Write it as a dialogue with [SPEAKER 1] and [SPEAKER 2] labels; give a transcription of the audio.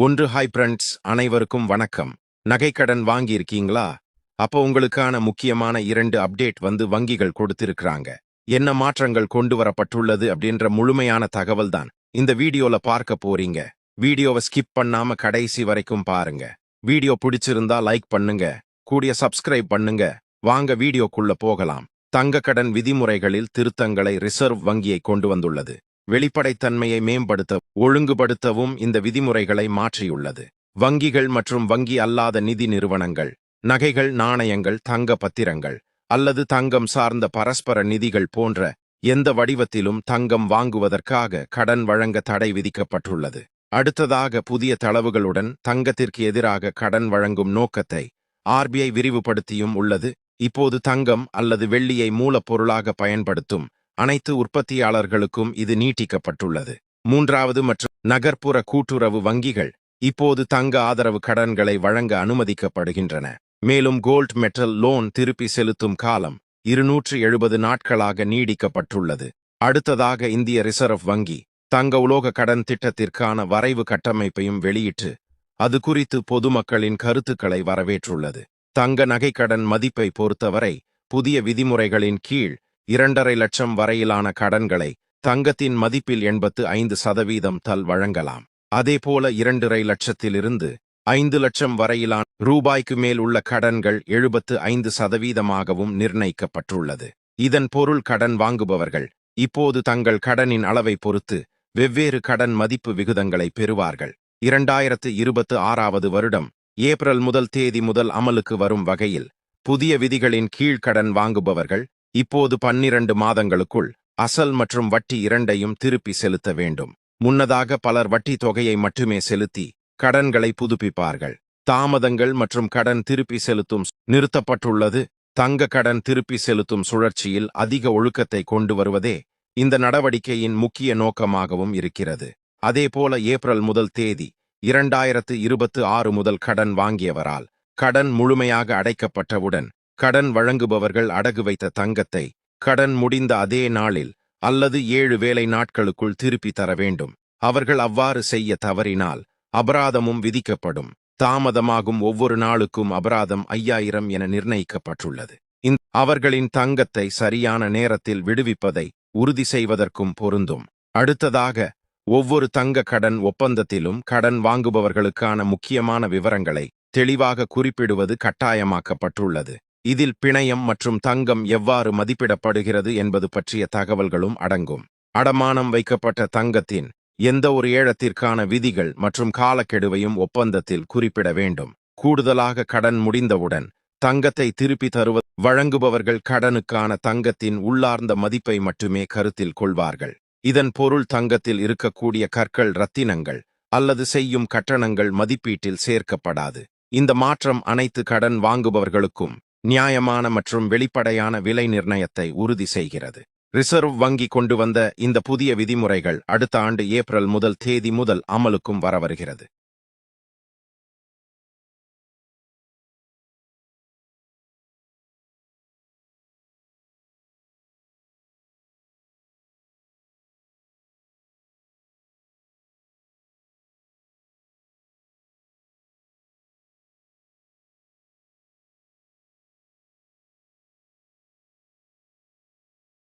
[SPEAKER 1] Hi friends, அனைவருக்கும் வணக்கம். நகைக்கடன் வாங்கியிருக்கீங்களா? அப்போ உங்களுக்கான முக்கியமான 2 அப்டேட் வங்கிகள் கொடுத்திருக்கிறாங்க. என்ன மாற்றங்கள் கொண்டு வரப்பட்டுள்ளது அப்படின்ற முழுமையான தகவல் தான் இந்த வீடியோல பார்க்க போறீங்க. வீடியோவை ஸ்கிப் பண்ணாம கடைசி வரைக்கும் பாருங்க. வீடியோ பிடிச்சிருந்தா லைக் பண்ணுங்க, கூடிய சப்ஸ்கிரைப் பண்ணுங்க. வாங்க வீடியோக்குள்ள போகலாம். தங்க கடன் விதிமுறைகளில் திருத்தங்களை ரிசர்வ் வங்கியை கொண்டு வந்துள்ளது. வெளிப்படைத்தன்மையை மேம்படுத்த ஒழுங்குபடுத்தவும் இந்த விதிமுறைகளை மாற்றியுள்ளது. வங்கிகள் மற்றும் வங்கி அல்லாத நிதி நிறுவனங்கள் நகைகள், நாணயங்கள், தங்க பத்திரங்கள் அல்லது தங்கம் சார்ந்த பரஸ்பர நிதிகள் போன்ற எந்த வடிவத்திலும் தங்கம் வாங்குவதற்காக கடன் வழங்க தடை விதிக்கப்பட்டுள்ளது. அடுத்ததாக, புதிய தளவுகளுடன் தங்கத்திற்கு எதிராக கடன் வழங்கும் நோக்கத்தை ஆர்பிஐ விரிவுபடுத்தியும் உள்ளது. இப்போது தங்கம் அல்லது வெள்ளியை மூலப்பொருளாக பயன்படுத்தும் அனைத்து உற்பத்தியாளர்களுக்கும் இது நீட்டிக்கப்பட்டுள்ளது. மூன்றாவது, மற்றும் நகர்ப்புற கூட்டுறவு வங்கிகள் இப்போது தங்க ஆதரவு கடன்களை வழங்க அனுமதிக்கப்படுகின்றன. மேலும் கோல்ட் மெட்டல் லோன் திருப்பி செலுத்தும் காலம் 270 நாட்களாக நீடிக்கப்பட்டுள்ளது. அடுத்ததாக, இந்திய ரிசர்வ் வங்கி தங்க உலோக கடன் திட்டத்திற்கான வரைவு கட்டமைப்பையும் வெளியிட்டு அது குறித்து பொதுமக்களின் கருத்துக்களை வரவேற்றுள்ளது. தங்க நகைக்கடன் மதிப்பை பொறுத்தவரை புதிய விதிமுறைகளின் கீழ் 2.5 லட்சம் வரையிலான கடன்களை தங்கத்தின் மதிப்பில் 85% வழங்கலாம். அதேபோல 2.5 லட்சத்திலிருந்து 5 லட்சம் வரையிலான ரூபாய்க்கு மேல் உள்ள கடன்கள் 75%ஆகவும் நிர்ணயிக்கப்பட்டுள்ளது. இதன் பொருள், கடன் வாங்குபவர்கள் இப்போது தங்கள் கடனின் அளவை பொறுத்து வெவ்வேறு கடன் மதிப்பு விகிதங்களை பெறுவார்கள். 2026 வருடம் ஏப்ரல் 1 தேதி முதல் அமலுக்கு வரும் வகையில் புதிய விதிகளின் கீழ் கடன் வாங்குபவர்கள் இப்போது 12 மாதங்களுக்குள் அசல் மற்றும் வட்டி இரண்டையும் திருப்பி செலுத்த வேண்டும். முன்னதாக பலர் வட்டி தொகையை மட்டுமே செலுத்தி கடன்களை புதுப்பிப்பார்கள். தாமதங்கள் மற்றும் கடன் திருப்பி செலுத்தும் நிறுத்தப்பட்டுள்ளது. தங்க கடன் திருப்பி செலுத்தும் சுழற்சியில் அதிக ஒழுக்கத்தை கொண்டு வருவதே இந்த நடவடிக்கையின் முக்கிய நோக்கமாகவும் இருக்கிறது. அதேபோல ஏப்ரல் 1 தேதி 2026 முதல் கடன் வாங்கியவரால் கடன் முழுமையாக அடைக்கப்பட்டவுடன் கடன் வழங்குபவர்கள் அடகு வைத்த தங்கத்தை கடன் முடிந்த அதே நாளில் அல்லது 7 வேலை நாட்களுக்குள் திருப்பி தர வேண்டும். அவர்கள் அவ்வாறு செய்ய தவறினால் அபராதமும் விதிக்கப்படும். தாமதமாகும் ஒவ்வொரு நாளுக்கும் அபராதம் 5000 என நிர்ணயிக்கப்பட்டுள்ளது. அவர்களின் தங்கத்தை சரியான நேரத்தில் விடுவிப்பதை உறுதி செய்வதற்கும் பொருந்தும். அடுத்ததாக, ஒவ்வொரு தங்க கடன் ஒப்பந்தத்திலும் கடன் வாங்குபவர்களுக்கான முக்கியமான விவரங்களை தெளிவாக குறிப்பிடுவது கட்டாயமாக்கப்பட்டுள்ளது. இதில் பிணையம் மற்றும் தங்கம் எவ்வாறு மதிப்பிடப்படுகிறது என்பது பற்றிய தகவல்களும் அடங்கும். அடமானம் வைக்கப்பட்ட தங்கத்தின் எந்த ஒரு ஏலத்திற்கான விதிகள் மற்றும் காலக்கெடுவையும் ஒப்பந்தத்தில் குறிப்பிட வேண்டும். கூடுதலாக, கடன் முடிந்தவுடன் தங்கத்தை திருப்பி வழங்குபவர்கள் கடனுக்கான தங்கத்தின் உள்ளார்ந்த மதிப்பை மட்டுமே கருத்தில் கொள்வார்கள். இதன் பொருள், தங்கத்தில் இருக்கக்கூடிய கற்கள், ரத்தினங்கள் அல்லது செய்யும் கட்டணங்கள் மதிப்பீட்டில் சேர்க்கப்படாது. இந்த மாற்றம் அனைத்து கடன் வாங்குபவர்களுக்கும் நியாயமான மற்றும் வெளிப்படையான விலை நிர்ணயத்தை உறுதி செய்கிறது. ரிசர்வ் வங்கி கொண்டு வந்த இந்த புதிய விதிமுறைகள் அடுத்த ஆண்டு ஏப்ரல் 1 தேதி முதல் அமலுக்கும் வரவருகிறது.